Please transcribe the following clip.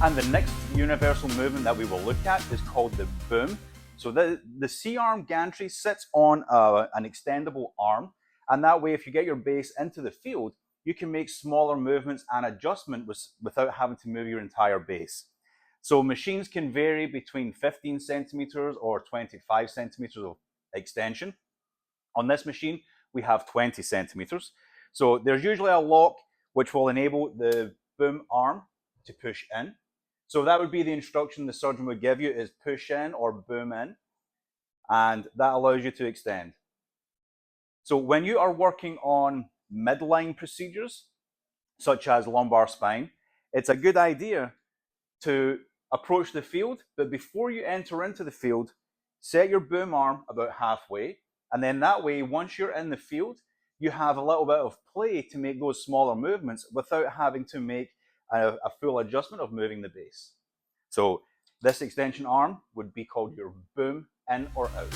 And the next universal movement that we will look at is called the boom. So the C-arm gantry sits on an extendable arm, and that way if you get your base into the field, you can make smaller movements and adjustments without having to move your entire base. So machines can vary between 15 centimeters or 25 centimeters of extension. On this machine, we have 20 centimeters. So there's usually a lock which will enable the boom arm to push in. So that would be the instruction the surgeon would give you, is push in or boom in, and that allows you to extend. So when you are working on midline procedures, such as lumbar spine, it's a good idea to approach the field, but before you enter into the field, set your boom arm about halfway, and then that way, once you're in the field, you have a little bit of play to make those smaller movements without having to make a full adjustment of moving the base. So this extension arm would be called your boom in or out.